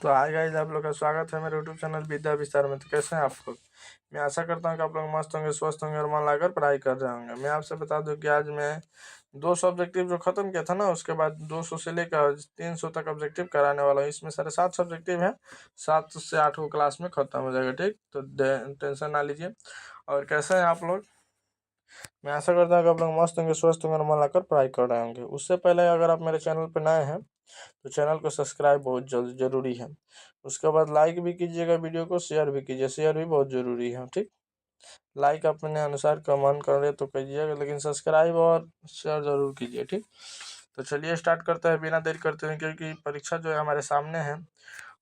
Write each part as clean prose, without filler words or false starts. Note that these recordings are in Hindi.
तो हाय गाइस, आप लोग का स्वागत है मेरे यूट्यूब चैनल विद्या विस्तार में। तो कैसे हैं आप लोग? मैं आशा करता हूं कि आप लोग मस्त होंगे, स्वस्थ होंगे और मन लगाकर पढ़ाई कर रहे होंगे। मैं आपसे बता दूं कि आज मैं 200 ऑब्जेक्टिव जो खत्म किया था ना, उसके बाद 200 से लेकर 300 तक ऑब्जेक्टिव कराने वाला हूँ। इसमें सारे 7 सब्जेक्टिव है, 7 से 8 को क्लास में खत्म हो जाएगा। ठीक, तो टेंशन ना लीजिए। और कैसे हैं आप लोग? मैं आशा करता हूँ कि आप लोग मस्त होंगे, स्वस्थ होंगे और मन लगाकर पढ़ाई कर रहे होंगे। उससे पहले अगर आप मेरे चैनल पर नए हैं तो चैनल को सब्सक्राइब बहुत जरूरी है। उसके बाद लाइक भी कीजिएगा, वीडियो को शेयर भी कीजिए, शेयर भी बहुत जरूरी है। ठीक, लाइक अपने अनुसार का मन करे तो कीजिएगा, लेकिन सब्सक्राइब और शेयर जरूर कीजिए। ठीक, तो चलिए स्टार्ट करते हैं बिना देरी करते हुए, क्योंकि परीक्षा जो है हमारे सामने है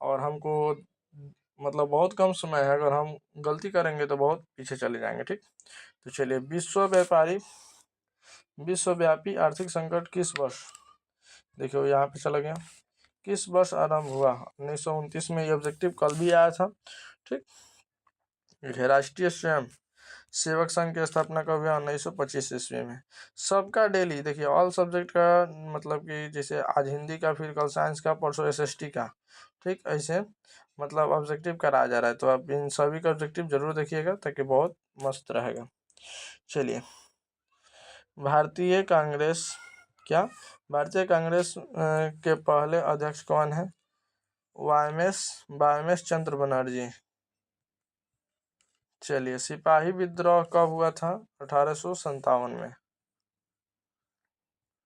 और हमको मतलब बहुत कम समय है। अगर हम गलती करेंगे तो बहुत पीछे चले जाएंगे। ठीक, तो चलिए, विश्वव्यापी आर्थिक संकट किस वर्ष, देखियो यहाँ पे चला गया, किस वर्ष आरंभ हुआ? 1929 में। ये ऑब्जेक्टिव कल भी आया था। ठीक, राष्ट्रीय स्वयं सेवक संघ की स्थापना कब हुआ? 1925 ईस्वी में। सबका डेली, देखिए ऑल सब्जेक्ट का मतलब कि जैसे आज हिंदी का, फिर कल साइंस का, परसों एसएसटी का। ठीक, ऐसे मतलब ऑब्जेक्टिव कराया जा रहा है, तो आप इन सभी का ऑब्जेक्टिव जरूर देखिएगा ताकि बहुत मस्त रहेगा। चलिए, भारतीय कांग्रेस भारतीय कांग्रेस के पहले अध्यक्ष कौन है? वाईएमएस चंद्र बनर्जी। चलिए, सिपाही विद्रोह कब हुआ था? 1857 में।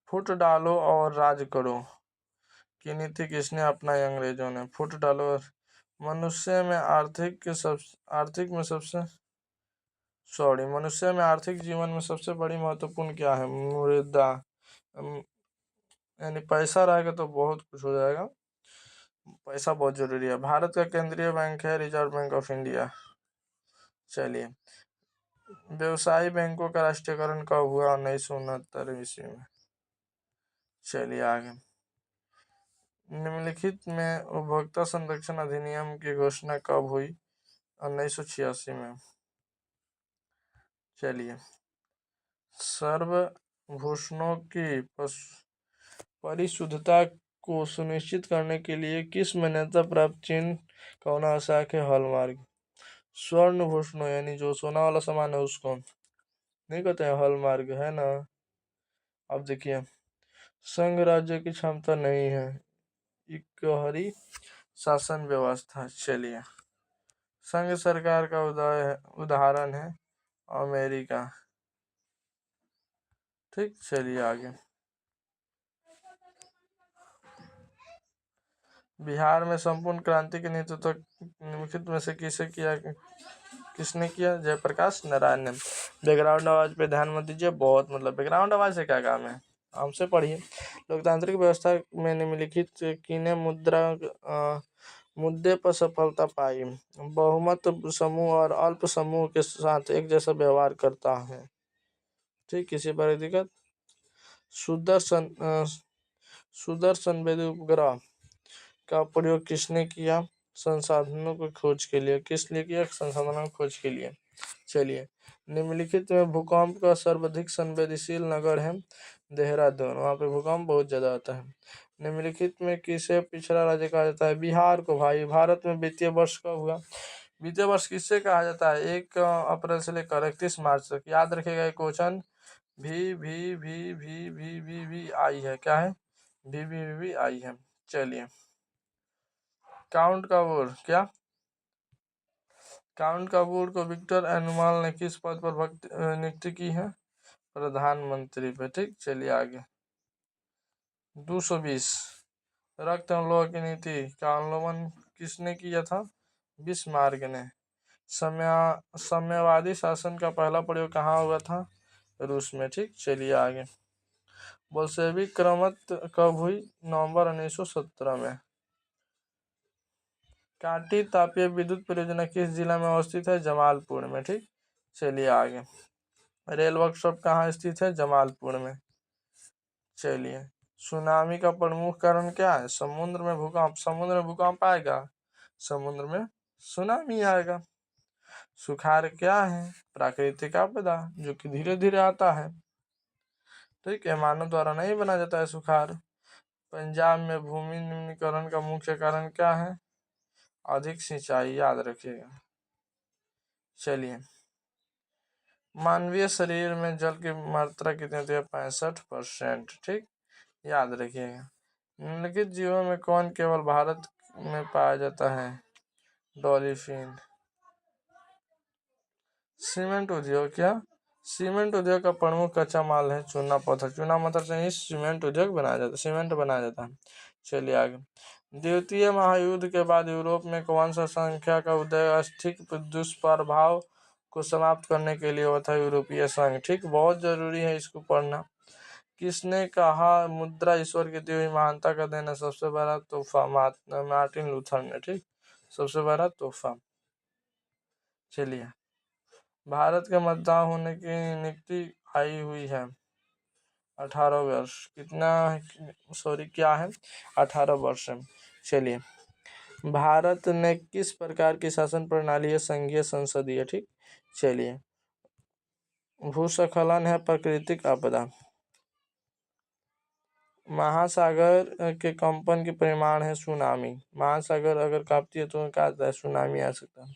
फुट डालो और राज करो की नीति किसने अपनाई? अंग्रेजों ने। फुट डालो और मनुष्य में आर्थिक जीवन में सबसे बड़ी महत्वपूर्ण क्या है? मृदा। यानी पैसा रहेगा तो बहुत कुछ हो जाएगा। पैसा बहुत जरूरी है। भारत का केंद्रीय बैंक है रिजर्व बैंक ऑफ इंडिया। चलिए, व्यवसायी बैंकों का राष्ट्रीयकरण कब हुआ? 1969 ईस्वी में। चलिए आगे, निम्नलिखित में उपभोक्ता संरक्षण अधिनियम की घोषणा कब हुई? 1986 में। चलिए, सर्वभूषणों की परिशुद्धता को सुनिश्चित करने के लिए किस मान्यता प्राप्त चिन्ह का नाशक है? हॉलमार्क। स्वर्ण भूषणों यानी जो सोना वाला सामान है उसको नहीं कहते हैं, हॉलमार्क है ना। अब देखिए, संघ राज्य की क्षमता नहीं है, इकहरी शासन व्यवस्था। चलिए, संघ सरकार का उदाहरण है अमेरिका। ठीक, चलिए आगे, बिहार में संपूर्ण क्रांति के नेतृत्व निम्नलिखित में से किसने किया? जयप्रकाश नारायण ने। बैकग्राउंड आवाज पे ध्यान मत दीजिए, बहुत मतलब बैकग्राउंड आवाज से क्या काम है, हमसे पढ़िए। लोकतांत्रिक व्यवस्था में निम्नलिखित किने मुद्दे पर सफलता पाई? बहुमत समूह और अल्प समूह के साथ एक जैसा व्यवहार करता है। ठीक, किसी पर दिक्कत? सुदर्शन वेदी उपग्रह का प्रयोग किसने किया? संसाधनों को खोज के लिए। किस लिए किया? संसाधनों की खोज के लिए। चलिए, निम्नलिखित में भूकंप का सर्वाधिक संवेदनशील नगर है देहरादून। वहाँ पे भूकंप बहुत ज्यादा आता है। निम्नलिखित में किसे पिछड़ा राज्य कहा जाता है? बिहार को। भाई, भारत में वित्तीय वर्ष कब हुआ? वित्तीय वर्ष किससे कहा जाता है? 1 अप्रैल से लेकर 31 मार्च तक। याद रखेगा, एक क्वेश्चन भी आई है। क्या है? भी आई है। चलिए, काउंट कपूर को विक्टर एनुअल ने किस पद पर नियुक्ति की है? प्रधानमंत्री पे। ठीक, चलिए आगे, 220 रक्त एवं लोह की नीति का अनुलोमन किसने किया था? बिस्मार्क ने। साम्यवादी शासन का पहला प्रयोग कहाँ हुआ था? रूस में। ठीक, चलिए आगे, बोल्शेविक क्रांति कब हुई? नवंबर 1917 में। कांटी तापीय विद्युत परियोजना किस जिला में अवस्थित है? जमालपुर में। ठीक, चलिए आगे, रेल वर्कशॉप कहाँ स्थित है? जमालपुर में। चलिए, सुनामी का प्रमुख कारण क्या है? समुद्र में भूकंप आएगा, समुद्र में सुनामी आएगा। सुखाड़ क्या है? प्राकृतिक आपदा जो कि धीरे धीरे आता है। ठीक है, मानव द्वारा नहीं बना जाता है सुखाड़। पंजाब में भूमि निम्नीकरण का मुख्य कारण क्या है? अधिक सिंचाई, याद रखिएगा। चलिए, मानवीय शरीर में जल की मात्रा कितनी होती है? 65%। ठीक, याद रखिएगा। निम्नलिखित जीवों में कौन केवल भारत में पाया जाता है? डॉल्फिन। सीमेंट उद्योग, क्या सीमेंट उद्योग का प्रमुख कच्चा माल है चूना पत्थर। चूना पत्थर से ही सीमेंट उद्योग बनाया जाता है, सीमेंट बनाया जाता है। चलिए आगे। द्वितीय महायुद्ध के बाद यूरोप में कौन सा संख्या का उदय आर्थिक दुष्प्रभाव को समाप्त करने के लिए हुआ था? यूरोपीय संघ। ठीक, बहुत जरूरी है इसको पढ़ना। किसने कहा मुद्रा ईश्वर की दी हुई महानता का देना? सबसे बड़ा तोहफा, मार्टिन लूथर ने। ठीक, सबसे बड़ा तोहफा। चलिए, भारत के मतदान होने की नियुक्ति आई हुई है 18 वर्ष। कितना, सॉरी, क्या है? 18 वर्ष है। चलिए, भारत ने किस प्रकार की शासन प्रणाली है? संघीय संसदीय। ठीक, चलिए, भूस्खलन है प्राकृतिक आपदा। महासागर के कंपन के परिमाण है सुनामी। महासागर अगर कांपती है तो क्या आता है? सुनामी आ सकता है।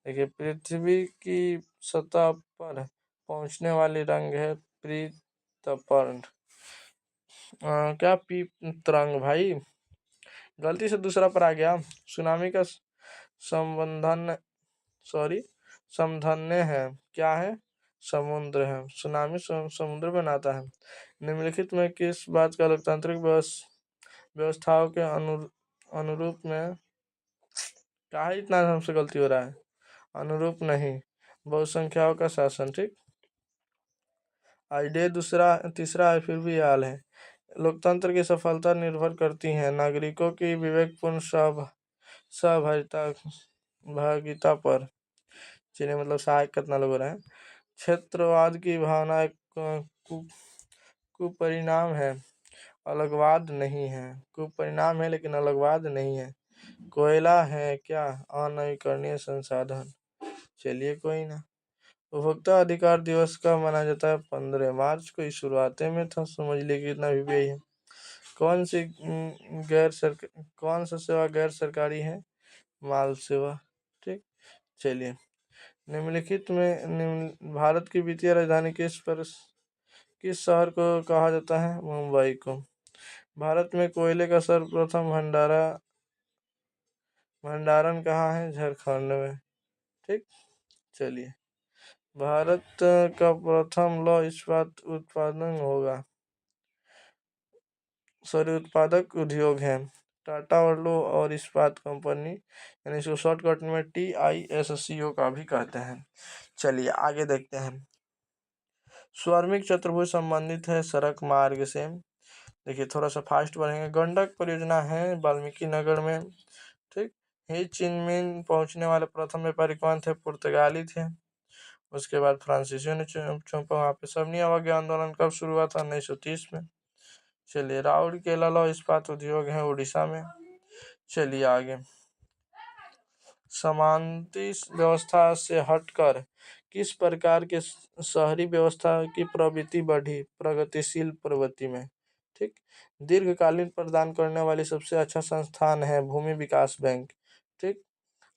देखिए, पृथ्वी की सतह पर पहुंचने वाली रंग है पीतपर्ण। क्या पीतरंग भाई? गलती से दूसरा पर आ गया। सुनामी का संबंधन, सॉरी, समधन्य है। क्या है? समुद्र है। सुनामी समुद्र बनाता है। निम्नलिखित में किस बात का लोकतांत्रिक व्यवस्थाओं के अनुरूप में, क्या है इतना हमसे गलती हो रहा है? अनुरूप नहीं, बहुसंख्याओं का शासन। ठीक, आइडिया दूसरा, तीसरा है फिर भी हाल है। लोकतंत्र की सफलता निर्भर करती है नागरिकों की विवेकपूर्ण सहभागिता भागिता पर। चलिए, मतलब सहायक कितना लोग हो रहे हैं। क्षेत्रवाद की भावना एक कुपरिणाम है, अलगवाद नहीं है। कुपरिणाम है लेकिन अलगवाद नहीं है। कोयला है क्या? अनवीकरणीय संसाधन। चलिए, कोई ना। उपभोक्ता अधिकार दिवस कब मनाया जाता है? 15 मार्च को। शुरुआत में था, समझ लीजिए कितना भी यही है। कौन सी कौन सा सेवा गैर सरकारी है? माल सेवा। ठीक, चलिए, निम्नलिखित में भारत की वित्तीय राजधानी किस शहर को कहा जाता है? मुंबई को। भारत में कोयले का सर्वप्रथम भंडारण कहाँ है? झारखंड में। ठीक, चलिए, भारत का प्रथम लौह इस्पात उत्पादन होगा, उत्पादक उद्योग है टाटा और लौह और इस्पात कंपनी, यानी इसको शॉर्टकट में TISCO का भी कहते हैं। चलिए आगे देखते हैं। स्वर्मिक चतुर्भुज संबंधित है सड़क मार्ग से। देखिए, थोड़ा सा फास्ट बढ़ेंगे। गंडक परियोजना है वाल्मीकि नगर में। ठीक, ही चिनमिन पहुंचने वाले प्रथम व्यापारी कौन थे? पुर्तगाली थे। उसके बाद फ्रांसीसियों ने चौंपा वहाँ पे। सबनी अवज्ञा आंदोलन कब शुरू हुआ था? 1930 में। चलिए, राउरकेला लौह इस्पात उद्योग है उड़ीसा में। चलिए आगे। समांती व्यवस्था से हटकर किस प्रकार के शहरी व्यवस्था की प्रवृत्ति बढ़ी? प्रगतिशील प्रवृत्ति में। ठीक, दीर्घकालीन प्रदान करने वाली सबसे अच्छा संस्थान है भूमि विकास बैंक। ठीक,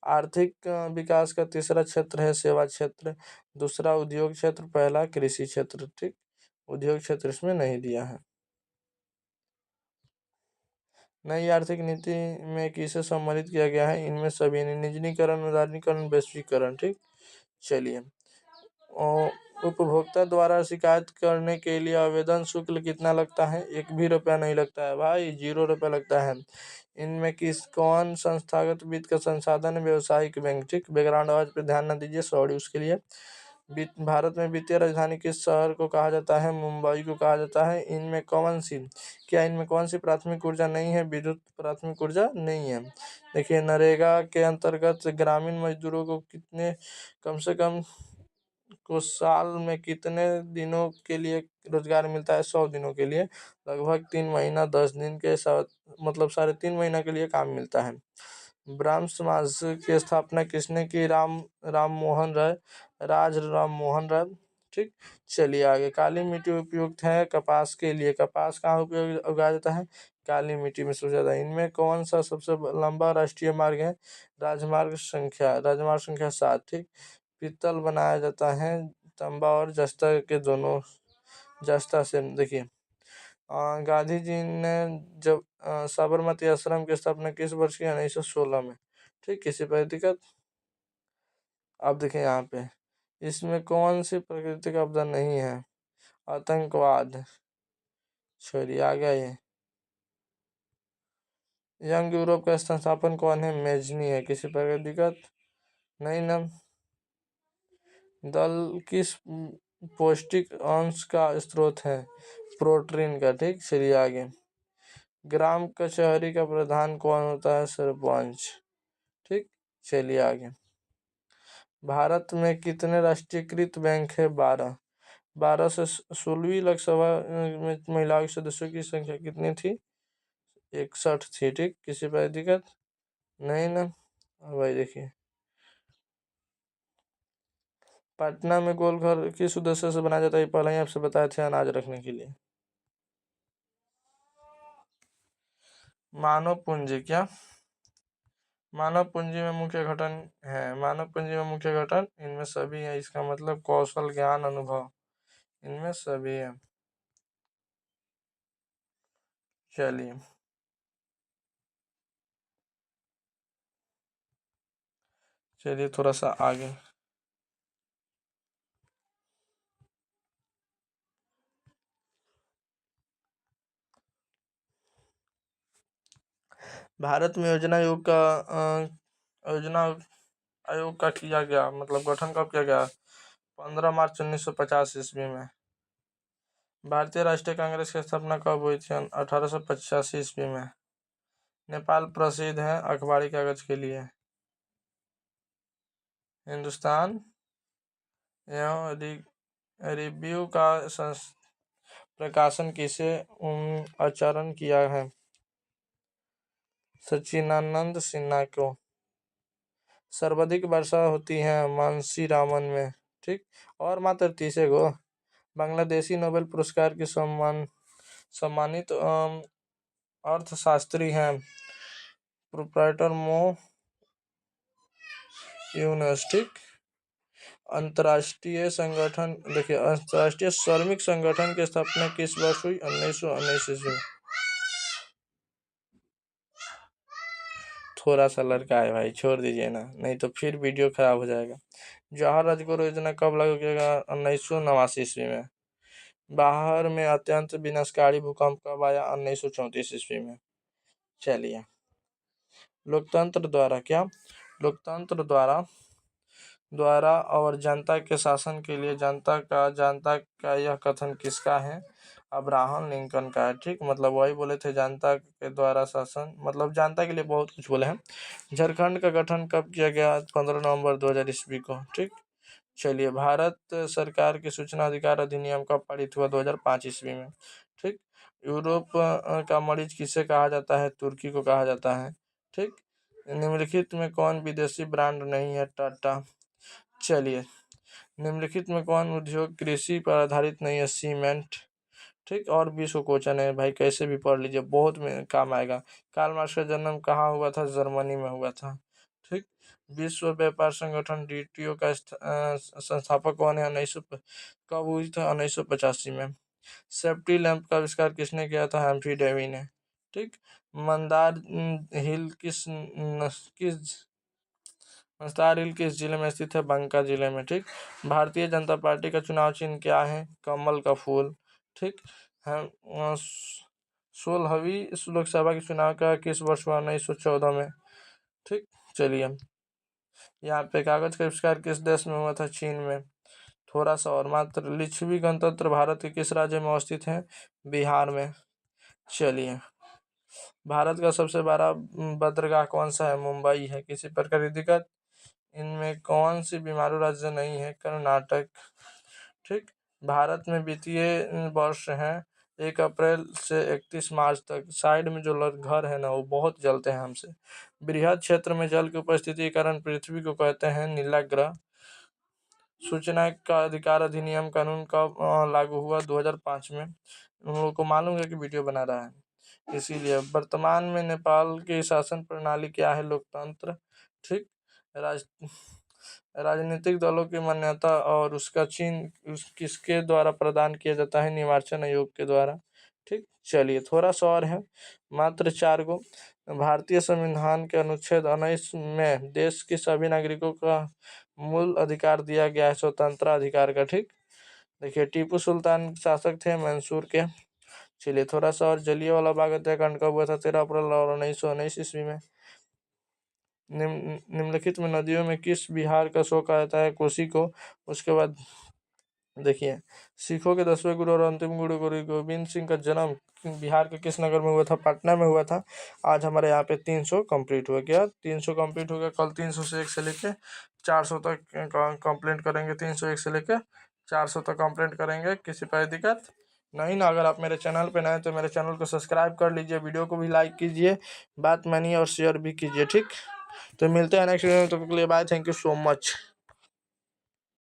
आर्थिक विकास का तीसरा क्षेत्र है सेवा क्षेत्र, दूसरा उद्योग क्षेत्र, पहला कृषि क्षेत्र। ठीक, उद्योग क्षेत्र इसमें नहीं दिया है। नई आर्थिक नीति में किसे सम्मिलित किया गया है? इनमें सभी, निजीकरण, उदारीकरण, वैश्वीकरण। ठीक, चलिए, उपभोक्ता द्वारा शिकायत करने के लिए आवेदन शुल्क कितना लगता है? 1 भी रुपया नहीं लगता है भाई, 0 रुपया लगता है। इनमें कौन संस्थागत वित्त का संसाधन है? व्यवसायिक बैंक। ठीक, बैकग्राउंड आवाज पे ध्यान न दीजिए, सॉरी उसके लिए। भारत में वित्तीय राजधानी किस शहर को कहा जाता है? मुंबई को कहा जाता है। क्या इनमें कौन सी प्राथमिक ऊर्जा नहीं है? विद्युत प्राथमिक ऊर्जा नहीं है। देखिए, नरेगा के अंतर्गत ग्रामीण मजदूरों को कम से कम साल में कितने दिनों के लिए रोजगार मिलता है? 100 दिनों के लिए, लगभग 3 महीना 10 दिन के साथ, मतलब 3.5 महीना के लिए काम मिलता है। ब्राह्म समाज की स्थापना किसने की? राम मोहन राय, राम मोहन राय। ठीक, चलिए आगे। काली मिट्टी उपयुक्त है कपास के लिए। कपास कहाँ उपयोग उगाया जाता है? काली मिट्टी में सबसे ज्यादा। इनमें कौन सा सबसे लंबा राष्ट्रीय मार्ग है? राजमार्ग संख्या 7। ठीक, पीतल बनाया जाता है तांबा और जस्ता के दोनों, जस्ता से। देखिए, गांधी जी ने जब साबरमती आश्रम की स्थापना किस वर्ष की? 1916 में। ठीक, किसी पर दिक्कत? अब देखिए यहाँ पे, इसमें कौन सी प्राकृतिक आपदा नहीं है? आतंकवाद। चलिए आ गया ये। यंग यूरोप का संस्थापन कौन है? मेजनी है। किसी प्रकार की दिक्कत नहीं ना? दल किस पौष्टिक अंश का स्रोत है? प्रोटीन का। ठीक, चलिए आगे। ग्राम कचहरी का प्रधान कौन होता है? सरपंच। ठीक, चलिए आगे। भारत में कितने राष्ट्रीयकृत बैंक है? 12। 12 से 16वीं लोकसभा में महिलाओं के सदस्यों की संख्या कितनी थी? 61 थी। ठीक, किसी पर दिक्कत नहीं ना? भाई देखिए, पटना में गोल घर किस उद्देश्य से बनाया जाता है? पहले ही आपसे बताए थे, अनाज रखने के लिए। मानव पूंजी। क्या मानव पूंजी में मुख्य घटक है? मानव पूंजी में मुख्य घटक इनमें सभी है। इसका मतलब कौशल, ज्ञान, अनुभव, इनमें सभी है। चलिए, चलिए थोड़ा सा आगे। भारत में योजना आयोग का किया गया, मतलब गठन कब किया गया? 15 मार्च 1950 ईस्वी में। भारतीय राष्ट्रीय कांग्रेस की स्थापना कब हुई थी? 1885 ईस्वी में। नेपाल प्रसिद्ध है अखबारी कागज के लिए। हिंदुस्तान एवं रिव्यू का प्रकाशन किसे आचरण किया है? सच्चिदानंद सिन्हा को। सर्वाधिक वर्षा होती है मानसीरामन में। ठीक, और मात्र 30 गो। बांग्लादेशी नोबेल पुरस्कार के सम्मानित अर्थशास्त्री हैं प्रोप्राइटर मो यूनस। ठीक, अंतर्राष्ट्रीय संगठन। देखिए, अंतर्राष्ट्रीय श्रमिक संगठन की स्थापना किस वर्ष हुई? 1919 ईस्वी। थोड़ा सा लड़का है भाई, छोड़ दीजिए ना, नहीं तो फिर वीडियो खराब हो जाएगा। जवाहर राजगुरु योजना कब लागू किया गया? 1989 ईस्वी में। बाहर में अत्यंत विनाशकारी भूकंप कब आया? 1934 ईस्वी में। चलिए, लोकतंत्र द्वारा। क्या लोकतंत्र द्वारा और जनता के शासन के लिए जनता का यह कथन किसका है? अब्राहम लिंकन का है। ठीक, मतलब वही बोले थे, जनता के द्वारा शासन, मतलब जनता के लिए बहुत कुछ बोले हैं। झारखंड का गठन कब किया गया? 15 नवंबर 2000 ईस्वी को। ठीक, चलिए, भारत सरकार की सूचना अधिकार अधिनियम कब पारित हुआ? 2005 ईस्वी में। ठीक, यूरोप का मरीज किसे कहा जाता है? तुर्की को कहा जाता है। ठीक, निम्नलिखित में कौन विदेशी ब्रांड नहीं है? टाटा। चलिए, निम्नलिखित में कौन उद्योग कृषि पर आधारित नहीं है? सीमेंट। ठीक, और विश्व क्वेश्चन है भाई, कैसे भी पढ़ लीजिए, बहुत में काम आएगा। कार्ल मार्क्स का जन्म कहाँ हुआ था? जर्मनी में हुआ था। ठीक, विश्व व्यापार संगठन डीटीओ का संस्थापक कौन है? कब हुई था? 1985 में। सेफ्टी लैंप का आविष्कार किसने किया था? हम्फ्री डेवी ने। ठीक, मंदार हिल मंदार हिल किस जिले में स्थित है? बांका जिले में। ठीक, भारतीय जनता पार्टी का चुनाव चिन्ह क्या है? कमल का फूल। ठीक है। 16वीं लोकसभा के चुनाव का किस वर्ष हुआ? 1914 में। ठीक, चलिए, यहाँ पे कागज का आविष्कार किस देश में हुआ था? चीन में। थोड़ा सा और, मात्र लिच्छवी गणतंत्र भारत के किस राज्य में अवस्थित है? बिहार में। चलिए, भारत का सबसे बड़ा बंदरगाह कौन सा है? मुंबई है। किसी प्रकार की दिक्कत? इनमें कौन सी बीमारू राज्य नहीं है? कर्नाटक। ठीक, भारत में वित्तीय वर्ष है 1 अप्रैल से 31 मार्च तक। साइड में जो घर है ना, वो बहुत जलते हैं हमसे। बृहद क्षेत्र में जल की उपस्थिति के कारण पृथ्वी को कहते हैं नीला ग्रह। सूचना का अधिकार अधिनियम कानून कब लागू हुआ? 2005 में। उन लोगों को मालूम है कि वीडियो बना रहा है, इसीलिए। वर्तमान में नेपाल की शासन प्रणाली क्या है? लोकतंत्र। ठीक। राज राजनीतिक दलों की मान्यता और उसका किसके द्वारा प्रदान किया जाता है? निर्वाचन आयोग के द्वारा। ठीक। चलिए थोड़ा सा और है, मात्र 4 गो। भारतीय संविधान के अनुच्छेद 19 में देश के सभी नागरिकों का मूल अधिकार दिया गया है, स्वतंत्र अधिकार का। ठीक। देखिए टीपू सुल्तान शासक थे मैसूर के। चलिए थोड़ा सा और, जलियांवाला बाग हत्याकांड कब हुआ था? 13 अप्रैल 1919 ईस्वी में। निम्नलिखित में नदियों में किस बिहार का शो कहा जाता है? कोसी को। उसके बाद देखिए, सिखों के 10वें गुरु और अंतिम गुरु गोविंद सिंह का जन्म बिहार के किस नगर में हुआ था? पटना में हुआ था। आज हमारे यहाँ पे 300 कंप्लीट हो गया। 300 कंप्लीट हो गया। कल 301 से लेके 400 तक कंप्लीट करेंगे। 301 से लेके 400 तक कंप्लीट करेंगे। किसी पर दिक्कत नहीं ना? अगर आप मेरे चैनल पे नए हैं तो मेरे चैनल को सब्सक्राइब कर लीजिए, वीडियो को भी लाइक कीजिए, बात मानिए और शेयर भी कीजिए। ठीक। तो मिलते हैं नेक्स्ट वीडियो में, तब तक के लिए bye. Thank you so much.